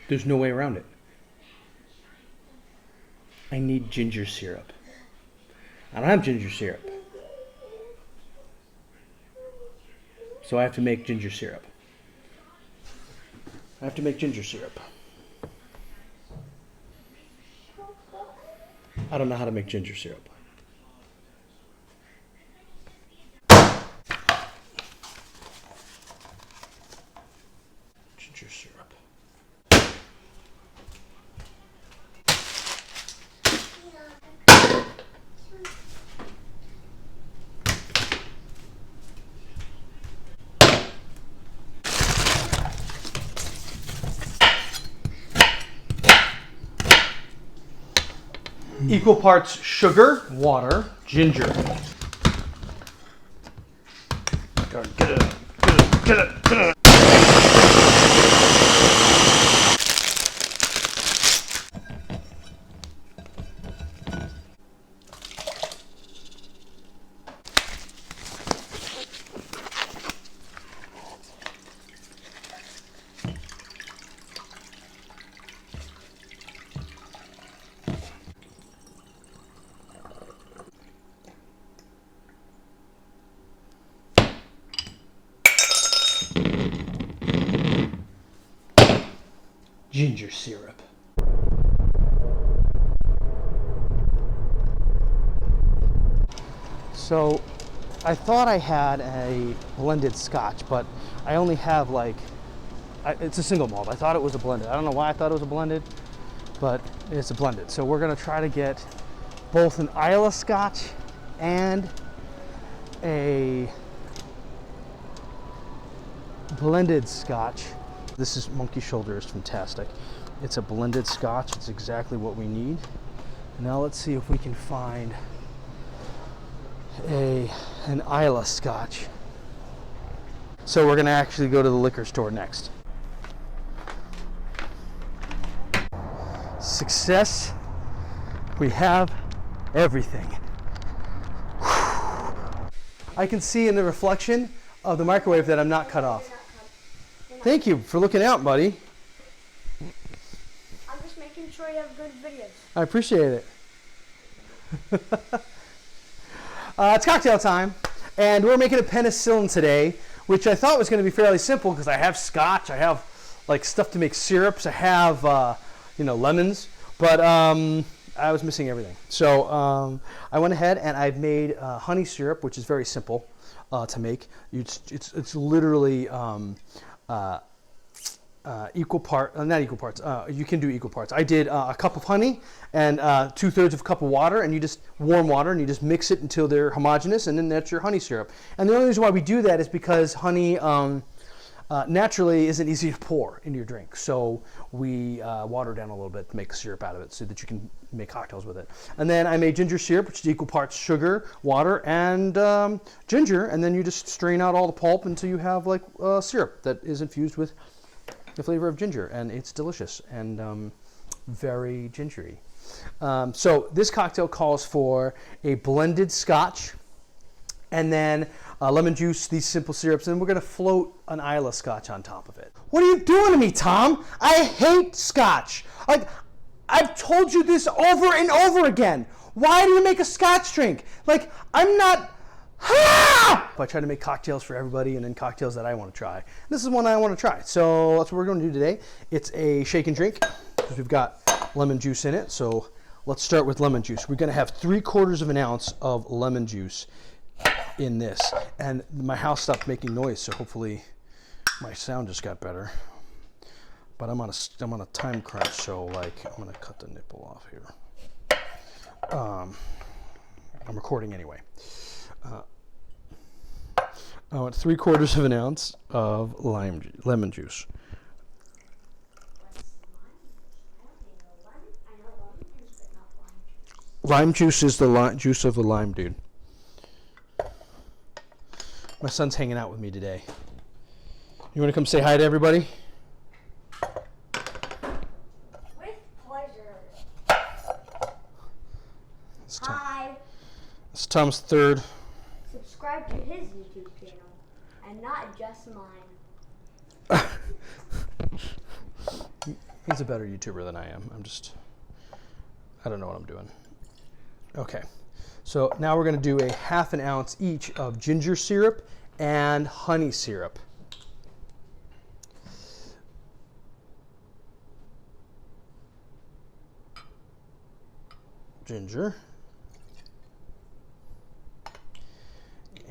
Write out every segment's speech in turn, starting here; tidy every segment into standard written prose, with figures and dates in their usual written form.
There's no way around it. I need ginger syrup. I don't have ginger syrup. So I have to make ginger syrup. I have to make ginger syrup. I don't know how to make ginger syrup. Ginger syrup. Equal parts sugar, water, ginger. Gotta get it, get it, get it. Ginger syrup. So I thought I had a blended Scotch, but I only have it's a single malt. I thought it was a blended. I don't know why I thought it was a blended, but it's a blended. So we're gonna try to get both an Islay Scotch and a blended Scotch. This is Monkey Shoulder. It's fantastic. It's a blended Scotch. It's exactly what we need. Now let's see if we can find an Islay Scotch. So we're gonna actually go to the liquor store next. Success. We have everything. I can see in the reflection of the microwave that I'm not cut off. Thank you for looking out, buddy. I'm just making sure you have good videos. I appreciate it. It's cocktail time, and we're making a penicillin today, which I thought was going to be fairly simple because I have Scotch, I have like stuff to make syrups, I have lemons, but I was missing everything. So I went ahead and I've made honey syrup, which is very simple to make. It's literally equal part, not equal parts. You can do equal parts. I did a cup of honey and 2/3 of a cup of water, and you just warm water, and you just mix it until they're homogeneous, and then that's your honey syrup. And the only reason why we do that is because honey naturally isn't easy to pour into your drink. So we water down a little bit to make syrup out of it so that you can make cocktails with it. And then I made ginger syrup, which is equal parts sugar, water, and ginger. And then you just strain out all the pulp until you have like syrup that is infused with the flavor of ginger. And it's delicious and very gingery. So this cocktail calls for a blended Scotch, and then lemon juice, these simple syrups, and we're gonna float an Islay Scotch on top of it. What are you doing to me, Tom? I hate Scotch. Like, I've told you this over and over again. Why do you make a Scotch drink? Like, I'm not, I try to make cocktails for everybody and then cocktails that I want to try. This is one I want to try. So that's what we're going to do today. It's a shake and drink because we've got lemon juice in it. So let's start with lemon juice. We're going to have 3/4 of an ounce of lemon juice in this. And my house stopped making noise, so hopefully my sound just got better. But I'm on a time crunch, so like I'm going to cut the nipple off here. I'm recording anyway. I want 3/4 of an ounce of lemon juice. Lime juice is the juice of the lime, dude. My son's hanging out with me today. You want to come say hi to everybody? With pleasure. Hi. It's Tom's third. Subscribe to his YouTube channel, and not just mine. He's a better YouTuber than I am. I don't know what I'm doing. Okay, so now we're going to do a 1/2 ounce each of ginger syrup and honey syrup. Ginger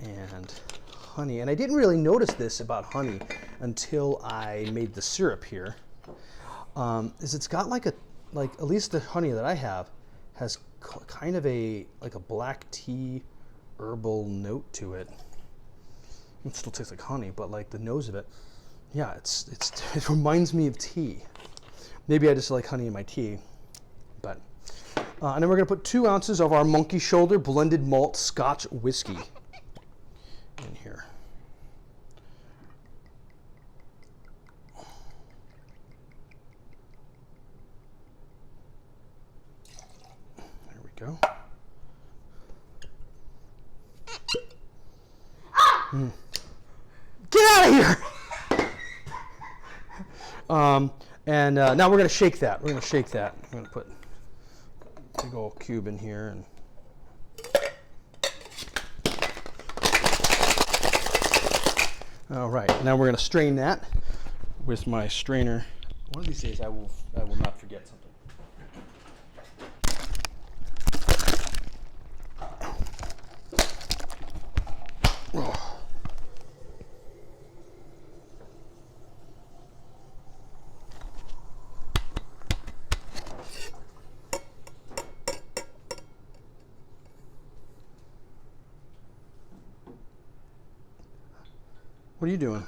and honey, and I didn't really notice this about honey until I made the syrup here. Is it's got like at least the honey that I have has kind of like a black tea herbal note to it. It still tastes like honey, but like the nose of it, yeah, it reminds me of tea. Maybe I just like honey in my tea, but. And then we're going to put 2 ounces of our Monkey Shoulder blended malt Scotch whiskey in here. There we go. Get out of here! And now we're going to shake that. We're going to shake that. I'm going to put a big old cube in here and all right, now we're going to strain that with my strainer. One of these days I will not forget something. What are you doing?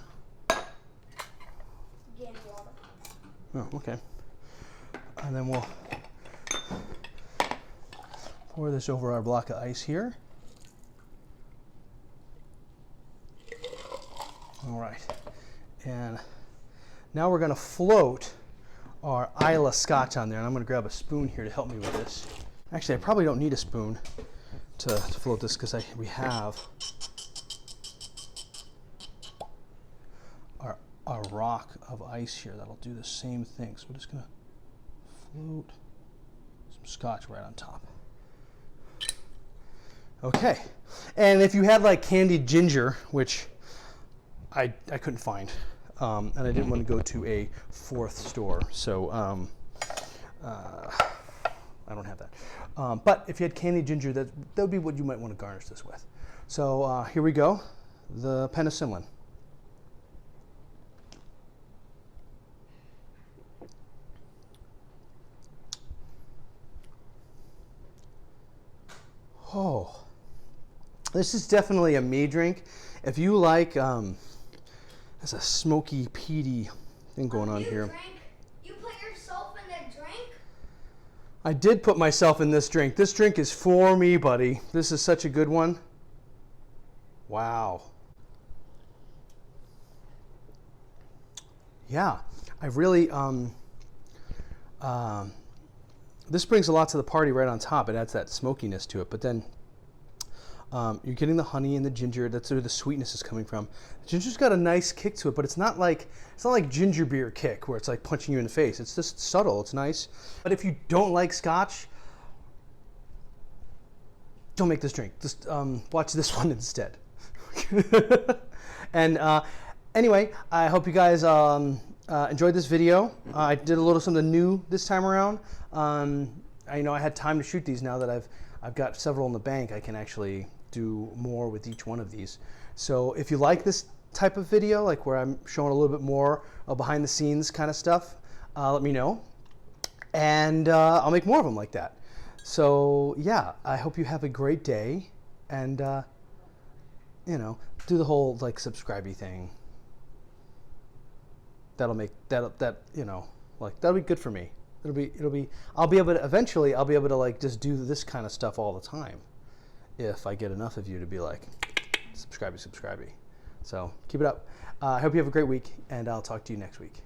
Getting water. Oh, okay. And then we'll pour this over our block of ice here. All right. And now we're going to float our Islay Scotch on there. And I'm going to grab a spoon here to help me with this. Actually, I probably don't need a spoon to float this because we have our rock of ice here that'll do the same thing. So we're just going to float some Scotch right on top. Okay. And if you had like candied ginger, which I couldn't find, and I didn't want to go to a fourth store, so I don't have that. But if you had candied ginger, that would be what you might want to garnish this with. So here we go, the penicillin. Oh, this is definitely a me drink. If you like, there's a smoky, peaty thing going on here. You put yourself in the drink? I did put myself in this drink. This drink is for me, buddy. This is such a good one. Wow. Yeah, I really, this brings a lot to the party right on top. It adds that smokiness to it, but then you're getting the honey and the ginger. That's where the sweetness is coming from. The ginger's got a nice kick to it, but it's not like ginger beer kick where it's like punching you in the face. It's just subtle. It's nice. But if you don't like Scotch, don't make this drink. Just watch this one instead. And anyway, I hope you guys enjoyed this video. I did a little something new this time around. I know I had time to shoot these. Now that I've got several in the bank, I can actually do more with each one of these. So if you like this type of video, like where I'm showing a little bit more behind the scenes kind of stuff, let me know, and I'll make more of them like that. So yeah, I hope you have a great day, and you know, do the whole like subscribe-y thing. That'll make that you know, like that'll be good for me. It'll be I'll be able to eventually like just do this kind of stuff all the time if I get enough of you to be like subscribe. So keep it up. I hope you have a great week, and I'll talk to you next week.